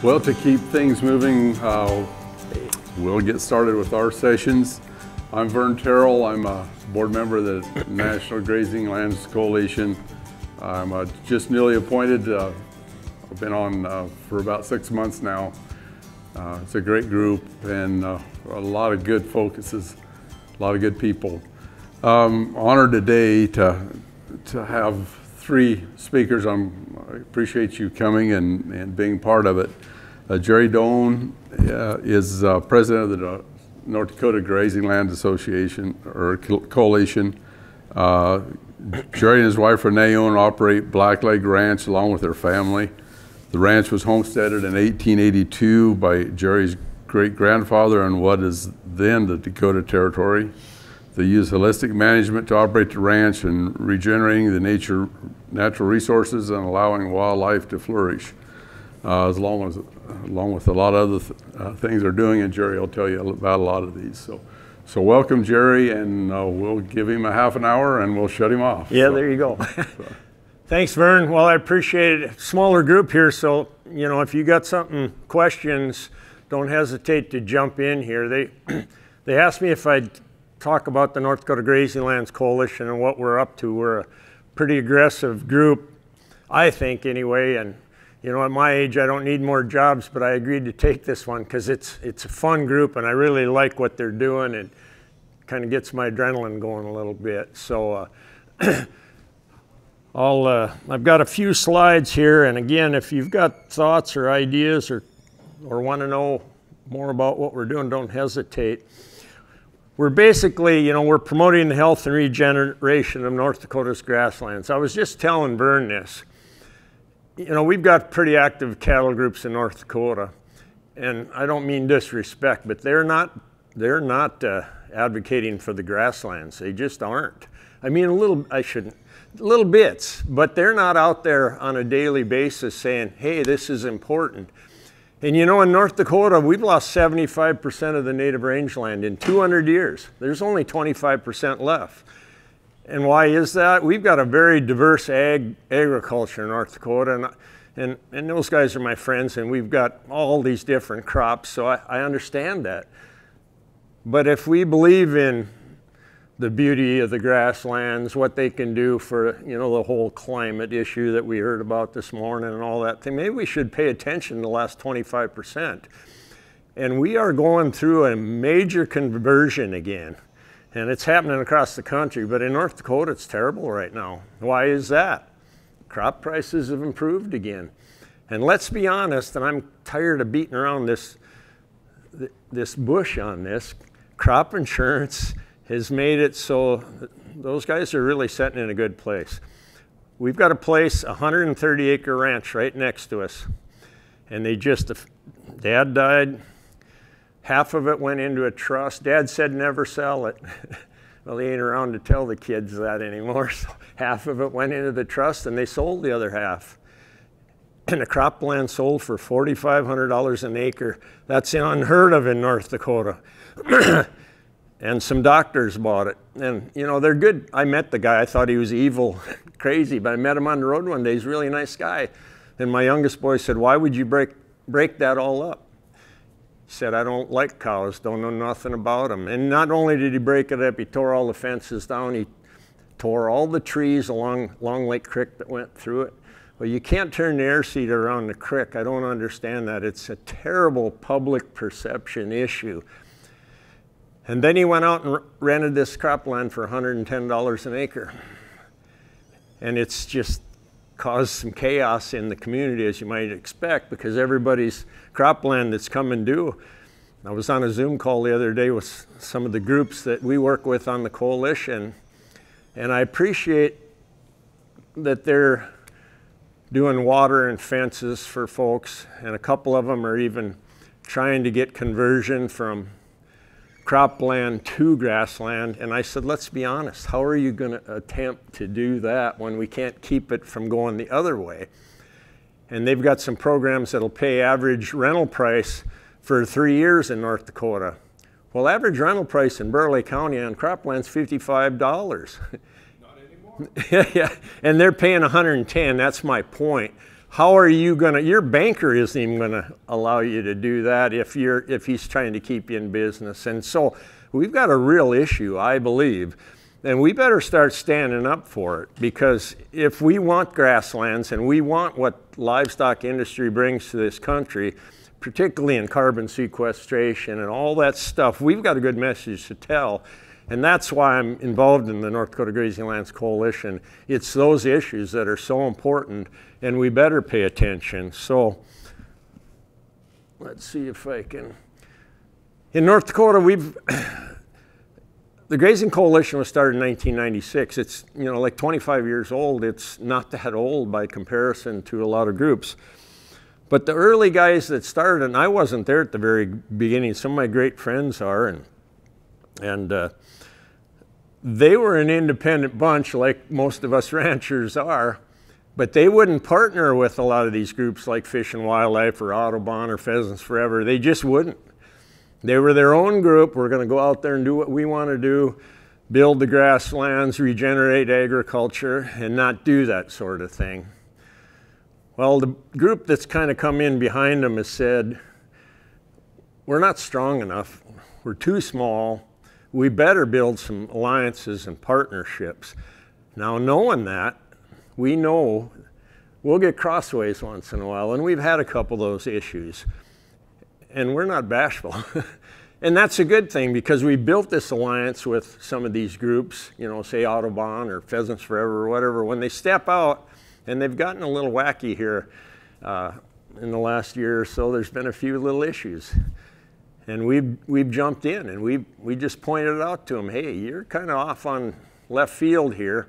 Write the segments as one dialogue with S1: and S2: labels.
S1: Well, to keep things moving, we'll get started with our sessions. I'm Vern Terrell. I'm a board member of the National Grazing Lands Coalition. I'm just newly appointed. I've been on for about 6 months now. It's a great group and a lot of good focuses, a lot of good people. Honored today to have 3 speakers. I appreciate you coming and being part of it. Jerry Doan is president of the North Dakota Grazing Land Association or Coalition. Jerry and his wife Renee own and operate Blackleg Ranch along with their family. The ranch was homesteaded in 1882 by Jerry's great-grandfather on what is then the Dakota Territory. They use holistic management to operate the ranch and regenerating the natural resources and allowing wildlife to flourish, along with a lot of other things they're doing, and Jerry will tell you about a lot of these. So welcome, Jerry, and we'll give him a half an hour and we'll shut him off.
S2: Yeah, there you go. Thanks, Vern. Well, I appreciate it. Smaller group here, so you know, if you got questions, don't hesitate to jump in here. They asked me if I'd talk about the North Dakota Grazing Lands Coalition and what we're up to. We're a pretty aggressive group, I think anyway, and you know, at my age I don't need more jobs, but I agreed to take this one because it's a fun group and I really like what they're doing and kind of gets my adrenaline going a little bit. So I've got a few slides here, and again, if you've got thoughts or ideas or want to know more about what we're doing, don't hesitate. We're basically, you know, we're promoting the health and regeneration of North Dakota's grasslands. I was just telling Vern this. You know, we've got pretty active cattle groups in North Dakota, and I don't mean disrespect, but they're not advocating for the grasslands. They just aren't. I mean, little bits, but they're not out there on a daily basis saying, hey, this is important. And you know, in North Dakota, we've lost 75% of the native rangeland in 200 years. There's only 25% left. And why is that? We've got a very diverse agriculture in North Dakota, and those guys are my friends, and we've got all these different crops, so I understand that. But if we believe in the beauty of the grasslands, what they can do for, you know, the whole climate issue that we heard about this morning and all that thing, maybe we should pay attention to the last 25%. And we are going through a major conversion again. And it's happening across the country, but in North Dakota, it's terrible right now. Why is that? Crop prices have improved again. And let's be honest, and I'm tired of beating around this bush on this, crop insurance has made it so those guys are really sitting in a good place. We've got a 130-acre ranch right next to us, and Dad died. Half of it went into a trust. Dad said never sell it. Well, he ain't around to tell the kids that anymore. So half of it went into the trust, and they sold the other half. And the cropland sold for $4,500 an acre. That's unheard of in North Dakota. And some doctors bought it. And you know, they're good. I met the guy. I thought he was evil, crazy, but I met him on the road one day. He's a really nice guy. And my youngest boy said, why would you break that all up? He said, I don't like cows, don't know nothing about them. And not only did he break it up, he tore all the fences down. He tore all the trees along Long Lake Creek that went through it. Well, you can't turn the air seat around the creek. I don't understand that. It's a terrible public perception issue. And then he went out and rented this cropland for $110 an acre. And it's just caused some chaos in the community, as you might expect, because everybody's cropland that's coming due. I was on a Zoom call the other day with some of the groups that we work with on the coalition, and I appreciate that they're doing water and fences for folks, and a couple of them are even trying to get conversion from cropland to grassland. And I said, let's be honest, how are you going to attempt to do that when we can't keep it from going the other way? And they've got some programs that'll pay average rental price for 3 years in North Dakota. Well, average rental price in Burleigh County on cropland's $55. Not anymore. Yeah, and they're paying $110. That's my point. how are you gonna, your banker isn't even gonna allow you to do that if he's trying to keep you in business. And so we've got a real issue, I believe, and we better start standing up for it, because if we want grasslands and we want what livestock industry brings to this country, particularly in carbon sequestration and all that stuff, we've got a good message to tell. And that's why I'm involved in the North Dakota Grazing Lands Coalition. It's those issues that are so important, and we better pay attention. So let's see if I can. In North Dakota, the Grazing Coalition was started in 1996. It's, you know, like 25 years old. It's not that old by comparison to a lot of groups. But the early guys that started, and I wasn't there at the very beginning, some of my great friends are, and they were an independent bunch like most of us ranchers are, but they wouldn't partner with a lot of these groups like Fish and Wildlife or Audubon or Pheasants Forever. They just wouldn't. They were their own group. We're going to go out there and do what we want to do, build the grasslands, regenerate agriculture, and not do that sort of thing. Well, the group that's kind of come in behind them has said, we're not strong enough. We're too small. We better build some alliances and partnerships. Now, knowing that, we know we'll get crossways once in a while, and we've had a couple of those issues. And we're not bashful. And that's a good thing, because we built this alliance with some of these groups, you know, say Audubon or Pheasants Forever or whatever. When they step out, and they've gotten a little wacky here in the last year or so, there's been a few little issues. And we've jumped in, and we just pointed it out to them, hey, you're kind of off on left field here.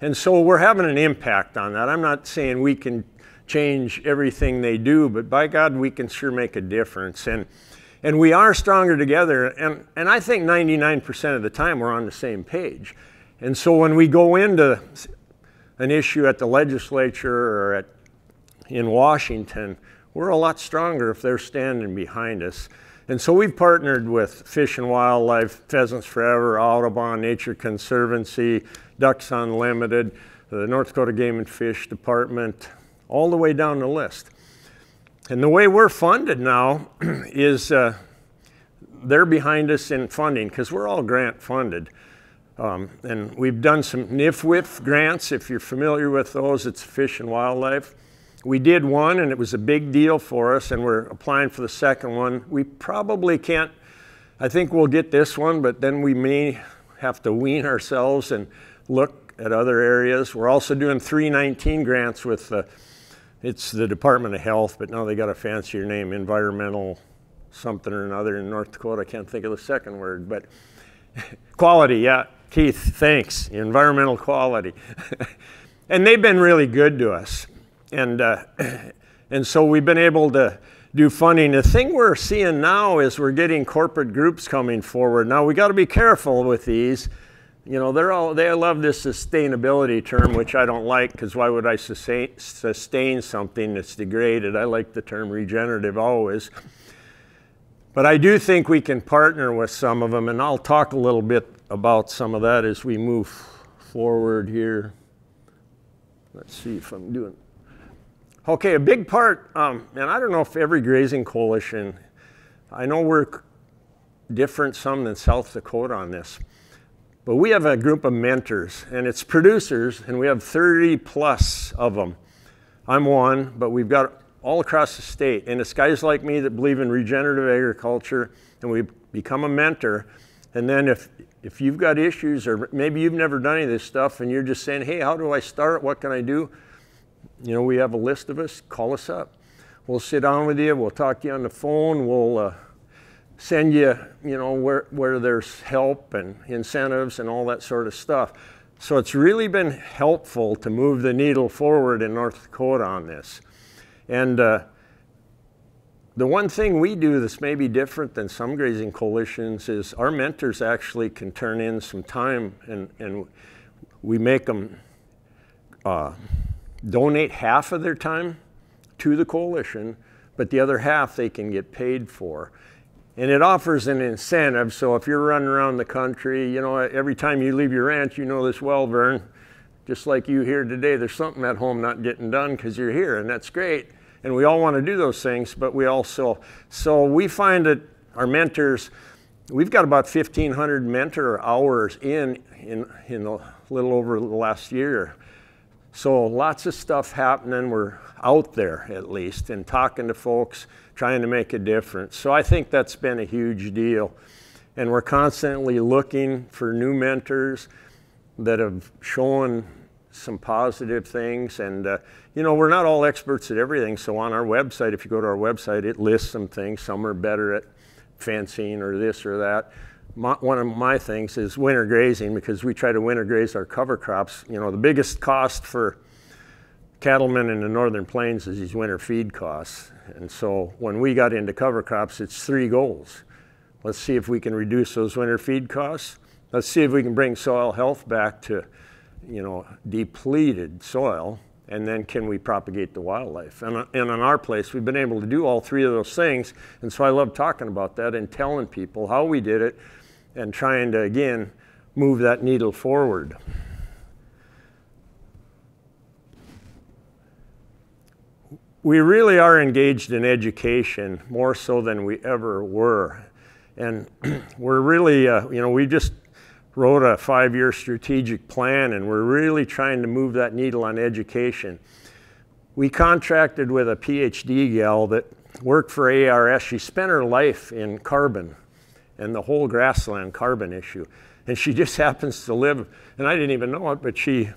S2: And so we're having an impact on that. I'm not saying we can change everything they do, but by God, we can sure make a difference. And we are stronger together, and I think 99% of the time we're on the same page. And so when we go into an issue at the legislature or in Washington, we're a lot stronger if they're standing behind us. And so we've partnered with Fish and Wildlife, Pheasants Forever, Audubon, Nature Conservancy, Ducks Unlimited, the North Dakota Game and Fish Department, all the way down the list. And the way we're funded now is they're behind us in funding, because we're all grant funded. And we've done some NIFWIF grants. If you're familiar with those, it's Fish and Wildlife. We did one, and it was a big deal for us, and we're applying for the second one. We probably can't, I think we'll get this one, but then we may have to wean ourselves and look at other areas. We're also doing 319 grants with it's the Department of Health, but now they got a fancier name, environmental something or another in North Dakota. I can't think of the second word, but quality, yeah. Keith, thanks, environmental quality. And they've been really good to us. And so we've been able to do funding. The thing we're seeing now is we're getting corporate groups coming forward. Now we got to be careful with these. You know, they love this sustainability term, which I don't like, because why would I sustain something that's degraded? I like the term regenerative always. But I do think we can partner with some of them, and I'll talk a little bit about some of that as we move forward here. Let's see if I'm doing. Okay, a big part, and I don't know if every grazing coalition, I know we're different some than South Dakota on this, but we have a group of mentors, and it's producers, and we have 30 plus of them. I'm one, but we've got all across the state, and it's guys like me that believe in regenerative agriculture, and we become a mentor. And then if you've got issues, or maybe you've never done any of this stuff, and you're just saying, hey, how do I start? What can I do? You know, we have a list of us. Call us up. We'll sit down with you. We'll talk to you on the phone. We'll send you, you know, where there's help and incentives and all that sort of stuff. So it's really been helpful to move the needle forward in North Dakota on this. And the one thing we do that's maybe different than some grazing coalitions is our mentors actually can turn in some time, and we make them donate half of their time to the coalition, but the other half they can get paid for. And it offers an incentive, so if you're running around the country, you know, every time you leave your ranch, you know this well, Vern, just like you here today. There's something at home not getting done because you're here, and that's great. And we all want to do those things, but we also, so we find that our mentors, we've got about 1,500 mentor hours in a little over the last year. So lots of stuff happening. We're out there at least and talking to folks, trying to make a difference. So I think that's been a huge deal. And we're constantly looking for new mentors that have shown some positive things. And, you know, we're not all experts at everything. So on our website, if you go to our website, it lists some things. Some are better at fencing or this or that. One of my things is winter grazing, because we try to winter graze our cover crops. You know, the biggest cost for cattlemen in the northern plains is these winter feed costs. And so when we got into cover crops, it's 3 goals. Let's see if we can reduce those winter feed costs. Let's see if we can bring soil health back to, you know, depleted soil. And then can we propagate the wildlife? And on our place, we've been able to do all 3 of those things. And so I love talking about that and telling people how we did it and trying to, again, move that needle forward. We really are engaged in education more so than we ever were. And we're really, you know, we just wrote a 5-year strategic plan, and we're really trying to move that needle on education. We contracted with a PhD gal that worked for ARS. She spent her life in carbon and the whole grassland carbon issue. And she just happens to live, and I didn't even know it, but she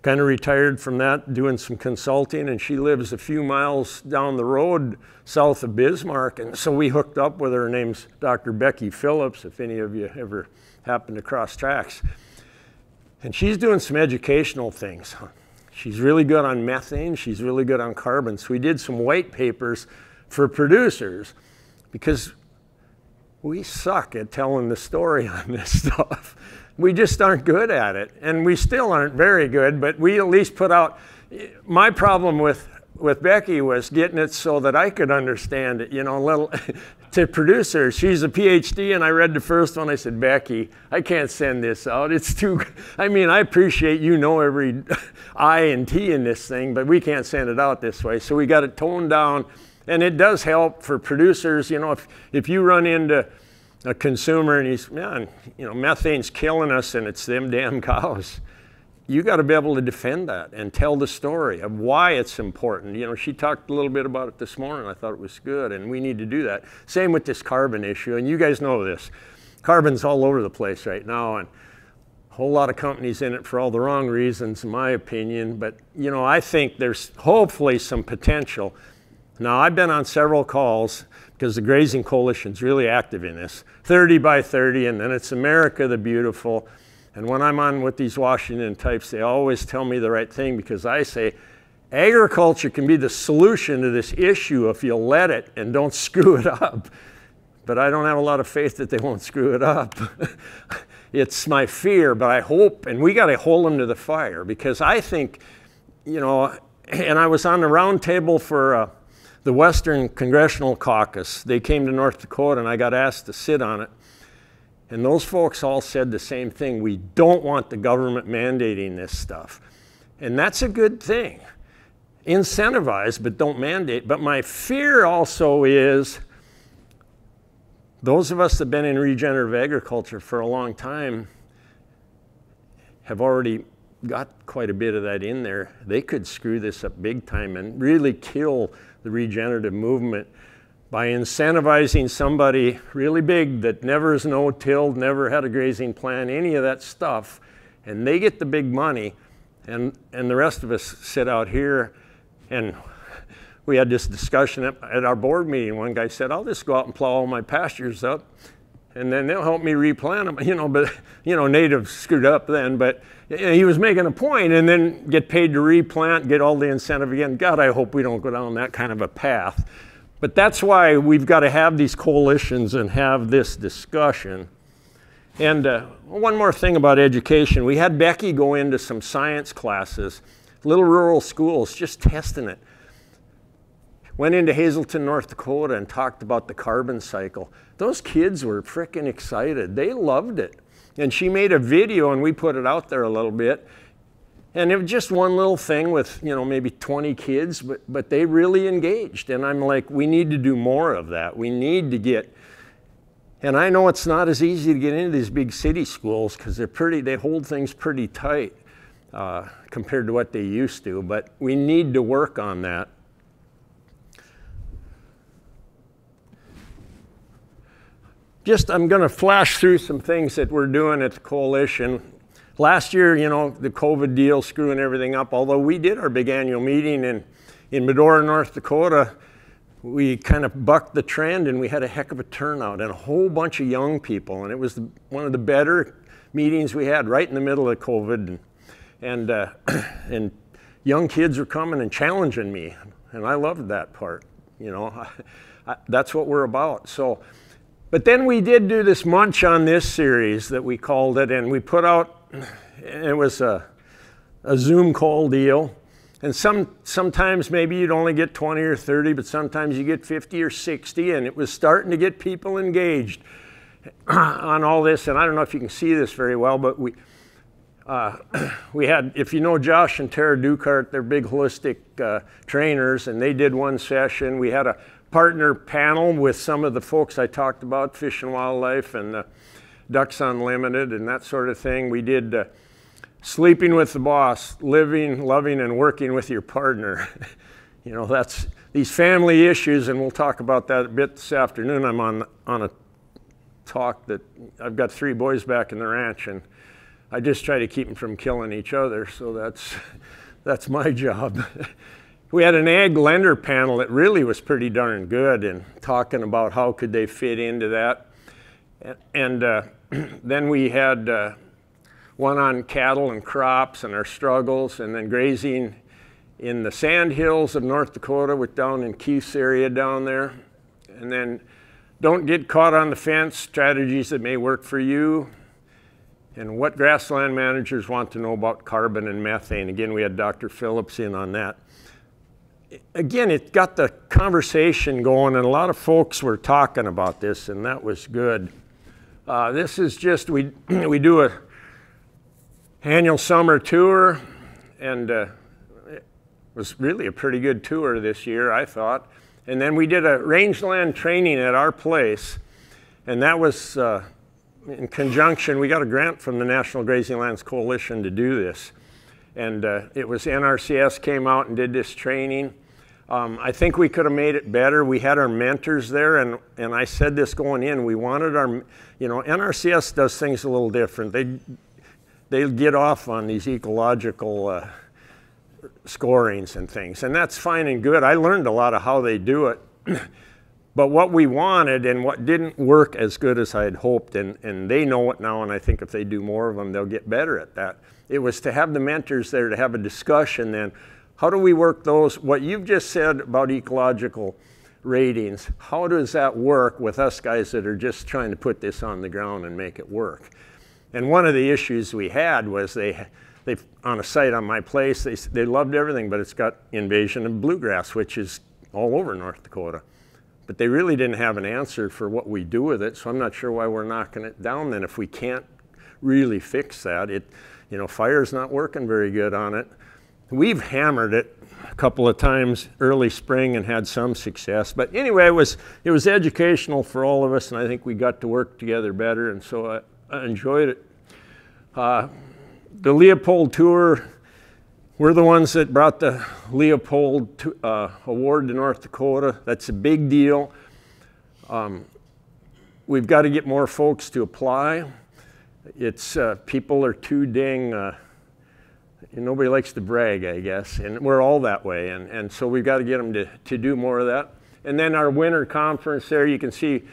S2: kind of retired from that, doing some consulting, and she lives a few miles down the road south of Bismarck. And so we hooked up with her. Her name's Dr. Becky Phillips, if any of you ever happen to cross tracks. And she's doing some educational things. She's really good on methane. She's really good on carbon. So we did some white papers for producers, because we suck at telling the story on this stuff. We just aren't good at it, and we still aren't very good, but we at least put out. My problem with Becky was getting it so that I could understand it, you know, a little. To producers, she's a PhD, and I read the first one. I said, Becky, I can't send this out. It's too, I mean, I appreciate you know every I and T in this thing, but we can't send it out this way. So we got it toned down, and it does help for producers. You know, if you run into a consumer and he's, man, you know, methane's killing us and it's them damn cows, you got to be able to defend that and tell the story of why it's important. You know, she talked a little bit about it this morning. I thought it was good, and we need to do that. Same with this carbon issue, and you guys know this. Carbon's all over the place right now, and a whole lot of companies in it for all the wrong reasons, in my opinion. But, you know, I think there's hopefully some potential. Now, I've been on several calls, because the Grazing Coalition's really active in this, 30 by 30, and then it's America the Beautiful. And when I'm on with these Washington types, they always tell me the right thing, because I say, agriculture can be the solution to this issue if you let it and don't screw it up. But I don't have a lot of faith that they won't screw it up. It's my fear, but I hope, and we got to hold them to the fire, because I think, you know, and I was on the round table for the Western Congressional Caucus. They came to North Dakota, and I got asked to sit on it. And those folks all said the same thing. We don't want the government mandating this stuff. And that's a good thing. Incentivize, but don't mandate. But my fear also is those of us that have been in regenerative agriculture for a long time have already got quite a bit of that in there. They could screw this up big time and really kill the regenerative movement by incentivizing somebody really big that never is no-tilled, never had a grazing plan, any of that stuff, and they get the big money, and the rest of us sit out here. And we had this discussion at our board meeting. One guy said, I'll just go out and plow all my pastures up, and then they'll help me replant them. You know, but, you know, natives screwed up then, but he was making a point, and then get paid to replant, get all the incentive again. God, I hope we don't go down that kind of a path. But that's why we've got to have these coalitions and have this discussion. And one more thing about education. We had Becky go into some science classes, little rural schools, just testing it. Went into Hazelton, North Dakota, and talked about the carbon cycle. Those kids were freaking excited. They loved it. And she made a video, and we put it out there a little bit. And it was just one little thing with, you know, maybe 20 kids, but they really engaged. And I'm like, we need to do more of that. We need to get, and I know it's not as easy to get into these big city schools because they hold things pretty tight compared to what they used to, but we need to work on that. I'm going to flash through some things that we're doing at the coalition. Last year, you know, the COVID deal screwing everything up, although we did our big annual meeting in Medora, North Dakota, we kind of bucked the trend and we had a heck of a turnout and a whole bunch of young people. And it was one of the better meetings we had right in the middle of COVID. And young kids were coming and challenging me. And I loved that part, you know, that's what we're about. So, but then we did do this Munch on This series that we called it, and we put out, it was a Zoom call deal. And sometimes maybe you'd only get 20 or 30, but sometimes you get 50 or 60, and it was starting to get people engaged on all this. And I don't know if you can see this very well, but we had, if you know Josh and Tara Dukart, they're big holistic trainers, and they did one session. We had a partner panel with some of the folks I talked about, Fish and Wildlife and Ducks Unlimited and that sort of thing. We did Sleeping with the Boss, living, loving, and working with your partner. You know, that's these family issues, and we'll talk about that a bit this afternoon. I'm on a talk that I've got 3 boys back in the ranch, and I just try to keep them from killing each other, so that's my job. We had an ag lender panel that really was pretty darn good and talking about how could they fit into that. And then we had one on cattle and crops and our struggles, and then grazing in the sand hills of North Dakota, with down in Keith's area down there. And then don't get caught on the fence, strategies that may work for you, and what grassland managers want to know about carbon and methane. Again, we had Dr. Phillips in on that. Again, it got the conversation going, and a lot of folks were talking about this, and that was good. This is just, we do a annual summer tour, and it was really a pretty good tour this year, I thought. And then we did a rangeland training at our place, and that was in conjunction, we got a grant from the National Grazing Lands Coalition to do this. And it was NRCS came out and did this training. I think we could have made it better. We had our mentors there, and I said this going in, we wanted our, you know, NRCS does things a little different. They get off on these ecological scorings and things, and that's fine and good. I learned a lot of how they do it. But what we wanted and what didn't work as good as I had hoped, and they know it now, and I think if they do more of them, they'll get better at that. It was to have the mentors there to have a discussion then. How do we work those? What you've just said about ecological ratings, how does that work with us guys that are just trying to put this on the ground and make it work? And one of the issues we had was they on a site on my place, they loved everything, but it's got invasion of bluegrass, which is all over North Dakota. But they really didn't have an answer for what we do with it, so I'm not sure why we're knocking it down then if we can't really fix that. You know, fire's not working very good on it. We've hammered it a couple of times early spring and had some success. But anyway, it was educational for all of us, and I think we got to work together better, and so I enjoyed it. The Leopold Tour, we're the ones that brought the Leopold Award to North Dakota. That's a big deal. We've got to get more folks to apply. It's people are too dang, nobody likes to brag, I guess, and we're all that way, and so we've got to get them to do more of that. And then our winter conference there, you can see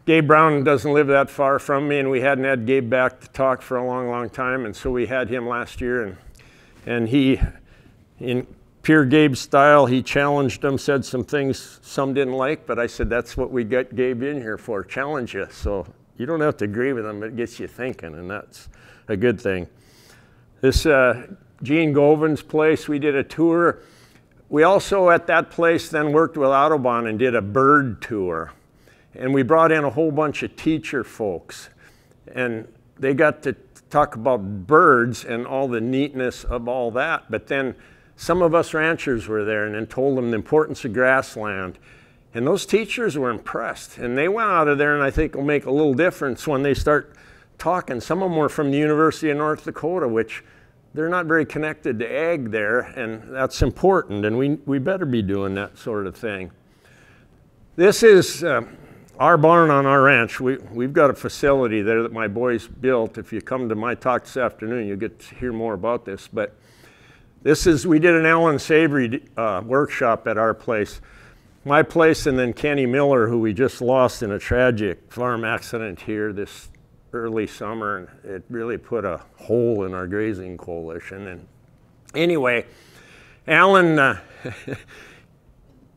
S2: Gabe Brown doesn't live that far from me, and we hadn't had Gabe back to talk for a long, long time, and so we had him last year, and he, in pure Gabe style, he challenged them, said some things some didn't like, but I said that's what we got Gabe in here for, challenge you. So you don't have to agree with them, but it gets you thinking, and that's a good thing. This Gene Govin's place, we did a tour. We also at that place then worked with Audubon and did a bird tour. And we brought in a whole bunch of teacher folks. And they got to talk about birds and all the neatness of all that, but then some of us ranchers were there and then told them the importance of grassland. And those teachers were impressed. And they went out of there, and I think will make a little difference when they start talking. Some of them were from the University of North Dakota, which they're not very connected to ag there, and that's important, and we better be doing that sort of thing. This is our barn on our ranch. We've got a facility there that my boys built. If you come to my talk this afternoon, you'll get to hear more about this. But this is, we did an Alan Savory workshop at our place. My place, and then Kenny Miller, who we just lost in a tragic farm accident here this early summer, and it really put a hole in our grazing coalition. And anyway, Alan,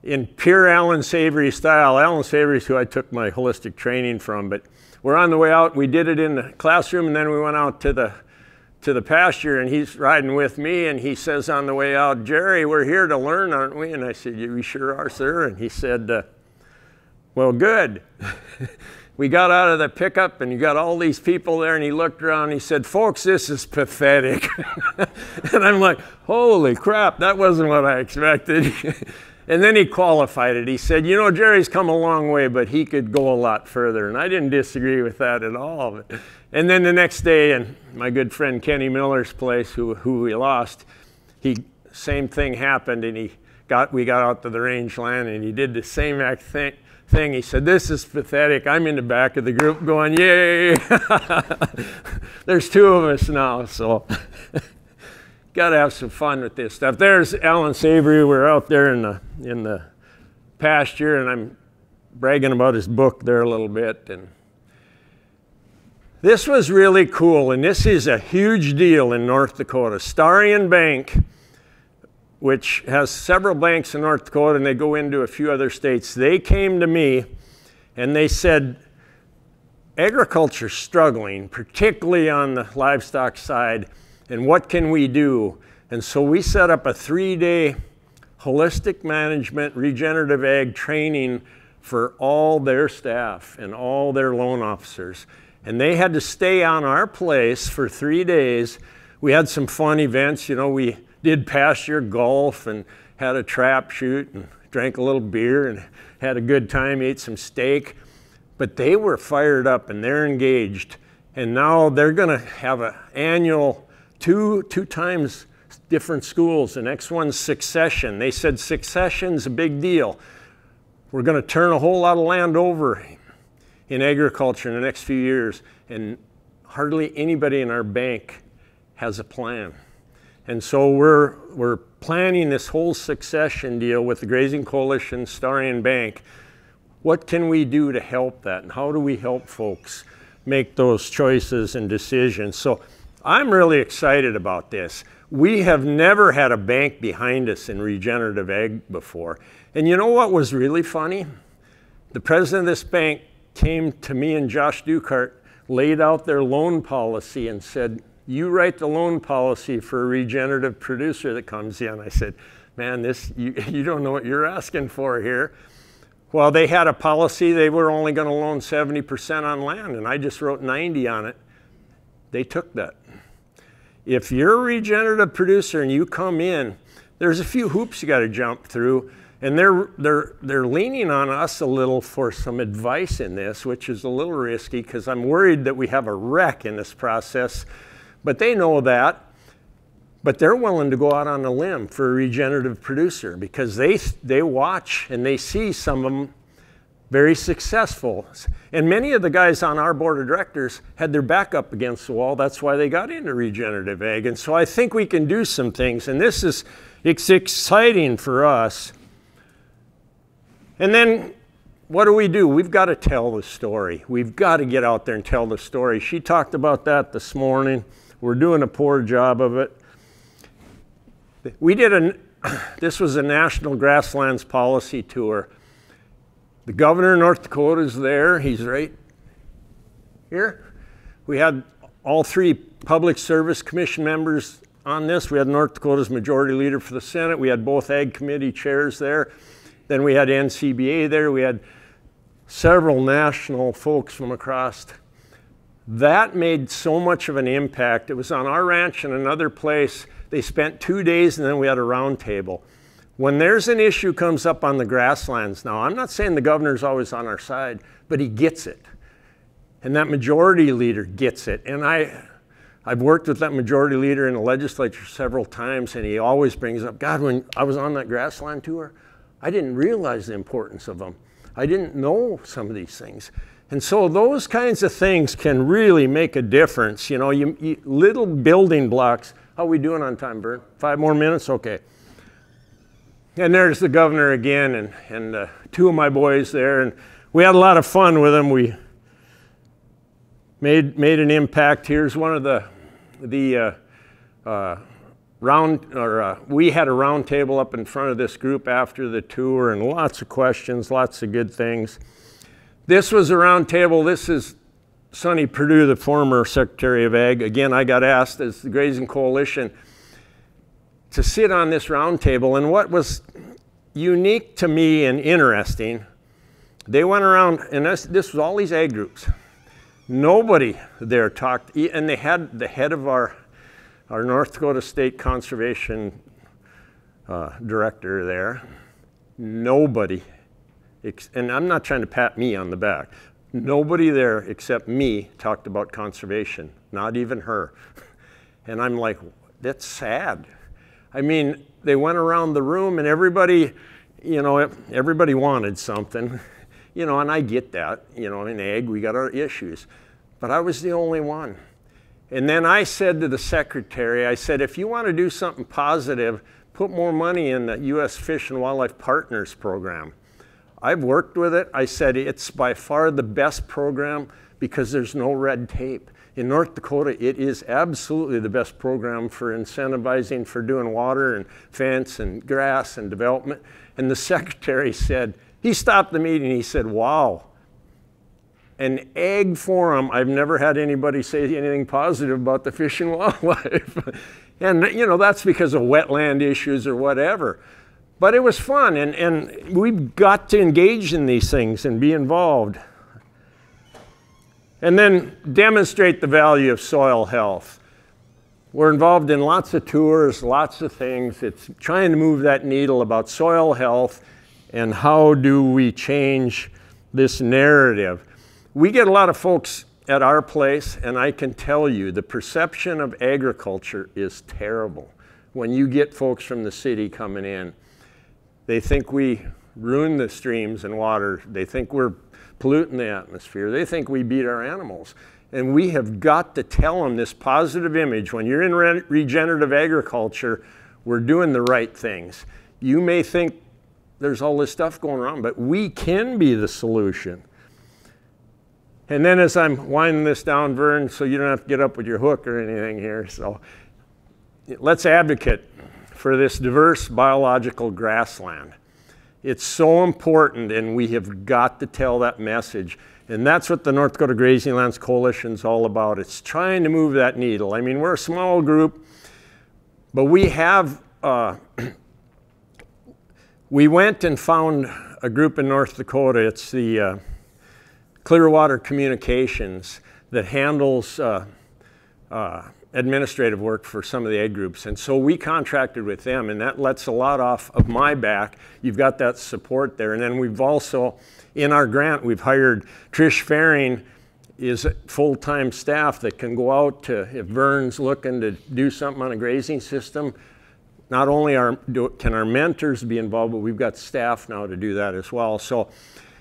S2: in pure Alan Savory style, Alan Savory's who I took my holistic training from, but we're on the way out. We did it in the classroom, and then we went out to the pasture, and he's riding with me, and he says on the way out, "Jerry, we're here to learn, aren't we?" And I said, "You sure are, sir." And he said, "Well, good." We got out of the pickup, and you got all these people there, and he looked around, and he said, "Folks, this is pathetic." And I'm like, holy crap, that wasn't what I expected. And then he qualified it. He said, "You know, Jerry's come a long way, but he could go a lot further." And I didn't disagree with that at all. And then the next day, in my good friend Kenny Miller's place, who we lost, same thing happened, and we got out to the rangeland, and he did the same exact thing. He said, "This is pathetic." I'm in the back of the group going, "Yay!" There's two of us now, so got to have some fun with this stuff. There's Alan Savory. We're out there in the pasture, and I'm bragging about his book there a little bit. And this was really cool, and this is a huge deal in North Dakota. Starion Bank, which has several banks in North Dakota, and they go into a few other states. They came to me and they said, agriculture's struggling, particularly on the livestock side, and what can we do? And so we set up a 3-day holistic management, regenerative ag training for all their staff and all their loan officers. And they had to stay on our place for 3 days. We had some fun events, you know, we did pasture golf and had a trap shoot and drank a little beer and had a good time, ate some steak. But they were fired up and they're engaged. And now they're gonna have an annual two times different schools. The next one's succession. They said succession's a big deal. We're gonna turn a whole lot of land over in agriculture in the next few years, and hardly anybody in our bank has a plan. And so we're planning this whole succession deal with the Grazing Coalition, Starion Bank. What can we do to help that? And how do we help folks make those choices and decisions? So I'm really excited about this. We have never had a bank behind us in regenerative ag before. And you know what was really funny? The president of this bank came to me and Josh Dukart, laid out their loan policy and said, "You write the loan policy for a regenerative producer that comes in." I said, "Man, you don't know what you're asking for here." Well, they had a policy, they were only gonna loan 70% on land, and I just wrote 90 on it. They took that. If you're a regenerative producer and you come in, there's a few hoops you gotta jump through, and they're leaning on us a little for some advice in this, which is a little risky because I'm worried that we have a wreck in this process. But they know that, but they're willing to go out on a limb for a regenerative producer because they watch and they see some of them very successful. And many of the guys on our board of directors had their back up against the wall. That's why they got into regenerative ag. And so I think we can do some things, and it's exciting for us. And then what do? We've got to tell the story. We've got to get out there and tell the story. She talked about that this morning. We're doing a poor job of it. This was a national grasslands policy tour. The governor of North Dakota is there. He's right here. We had all 3 Public Service Commission members on this. We had North Dakota's majority leader for the Senate. We had both Ag Committee chairs there. Then we had NCBA there. We had several national folks from across That made so much of an impact. It was on our ranch and another place. They spent 2 days and then we had a round table. When there's an issue comes up on the grasslands, now I'm not saying the governor's always on our side, but he gets it. And that majority leader gets it. And I've worked with that majority leader in the legislature several times, and he always brings up, God, when I was on that grassland tour, I didn't realize the importance of them. I didn't know some of these things. And so those kinds of things can really make a difference. You know, little building blocks. How are we doing on time, Bert? 5 more minutes? Okay. And there's the governor again, and 2 of my boys there, and we had a lot of fun with them. We made an impact. Here's one of the we had a round table up in front of this group after the tour, and lots of questions, lots of good things. This was a round table. This is Sonny Perdue, the former Secretary of Ag. Again, I got asked as the Grazing Coalition to sit on this round table, and what was unique to me and interesting, they went around, and this was all these ag groups. Nobody there talked, and they had the head of our North Dakota State Conservation Director there. Nobody, and I'm not trying to pat me on the back, nobody there except me talked about conservation, not even her. And I'm like, that's sad. I mean, they went around the room and everybody, you know, everybody wanted something. You know, and I get that, you know, in ag, we got our issues. But I was the only one. And then I said to the secretary, I said, if you want to do something positive, put more money in the U.S. Fish and Wildlife Partners program. I've worked with it. I said, it's by far the best program because there's no red tape. In North Dakota, it is absolutely the best program for incentivizing for doing water and fence and grass and development. And the secretary said, he stopped the meeting, he said, wow, an ag forum, I've never had anybody say anything positive about the fish and wildlife. And you know, that's because of wetland issues or whatever. But it was fun, and we've got to engage in these things and be involved. And then demonstrate the value of soil health. We're involved in lots of tours, lots of things. It's trying to move that needle about soil health and how do we change this narrative. We get a lot of folks at our place, and I can tell you the perception of agriculture is terrible. When you get folks from the city coming in, they think we ruin the streams and water. They think we're polluting the atmosphere. They think we beat our animals. And we have got to tell them this positive image. When you're in regenerative agriculture, we're doing the right things. You may think there's all this stuff going on, but we can be the solution. And then as I'm winding this down, Vern, so you don't have to get up with your hook or anything here, so let's advocate for this diverse biological grassland. It's so important, and we have got to tell that message. And that's what the North Dakota Grazing Lands Coalition is all about. It's trying to move that needle. I mean, we're a small group, but we have, we went and found a group in North Dakota. It's the Clearwater Communications that handles administrative work for some of the ag groups. And so we contracted with them, and that lets a lot off of my back. You've got that support there. And then we've also, in our grant, we've hired Trish Faring is full-time staff that can go out to, if Vern's looking to do something on a grazing system, not only can our mentors be involved, but we've got staff now to do that as well. So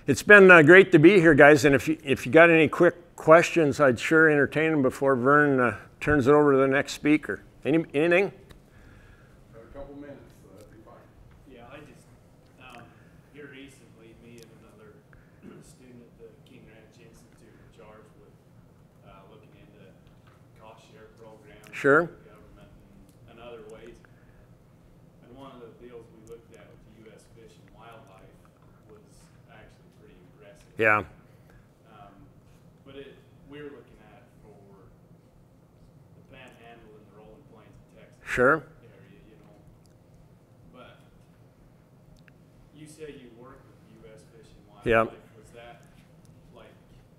S2: it's been great to be here, guys. And if you got any quick questions, I'd sure entertain them before Vern turns it over to the next speaker. Anything?
S1: Got a couple minutes, so that'd be fine.
S3: Yeah, I just, here recently, me and another student at the King Ranch Institute were charged with looking into cost share programs.
S2: Sure.
S3: For the government and other ways. And one of the deals we looked at with the U.S. Fish and Wildlife was actually pretty impressive.
S2: Yeah.
S3: But we were looking at for the Panhandle and the Rolling Plains of Texas.
S2: Sure.
S3: Area, you know. But you say you work with U.S. Fish and Wildlife.
S2: Yeah.
S3: Was that like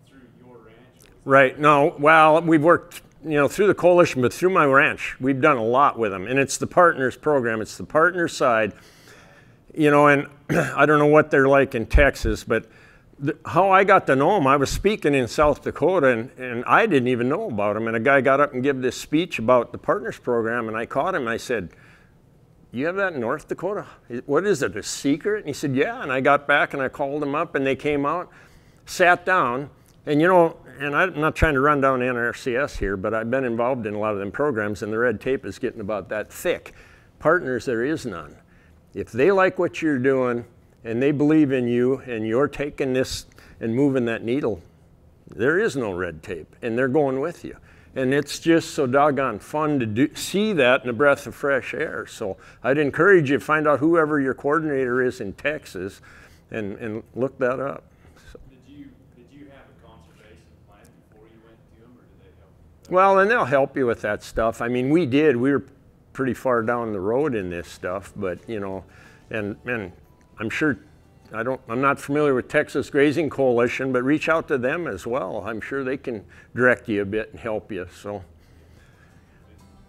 S3: through your ranch, or
S2: Right. No, well, we've worked, you know, through the coalition, but through my ranch, we've done a lot with them. And it's the partners program. It's the partner side, you know, and I don't know what they're like in Texas, but how I got to know them, I was speaking in South Dakota, and I didn't even know about them. And a guy got up and gave this speech about the partners program, and I caught him, and I said, "You have that in North Dakota? What is it, a secret?" And he said, "Yeah." And I got back and I called them up, and they came out, sat down, and you know, and I'm not trying to run down NRCS here, but I've been involved in a lot of them programs, and the red tape is getting about that thick. Partners, there is none. If they like what you're doing and they believe in you and you're taking this and moving that needle, there is no red tape, and they're going with you. And it's just so doggone fun to see that in a breath of fresh air. So I'd encourage you to find out whoever your coordinator is in Texas and look that up. So.
S3: Did you have a conservation plan before you went to them, or did they help you?
S2: Well, and they'll help you with that stuff. I mean, we did. We were pretty far down the road in this stuff, but you know, and I'm sure, I'm not familiar with Texas Grazing Coalition, but reach out to them as well. I'm sure they can direct you a bit and help you. So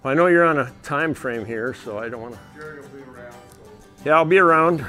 S2: I know you're on a time frame here, so I don't want to.
S1: Jerry will be around. So.
S2: Yeah, I'll be around.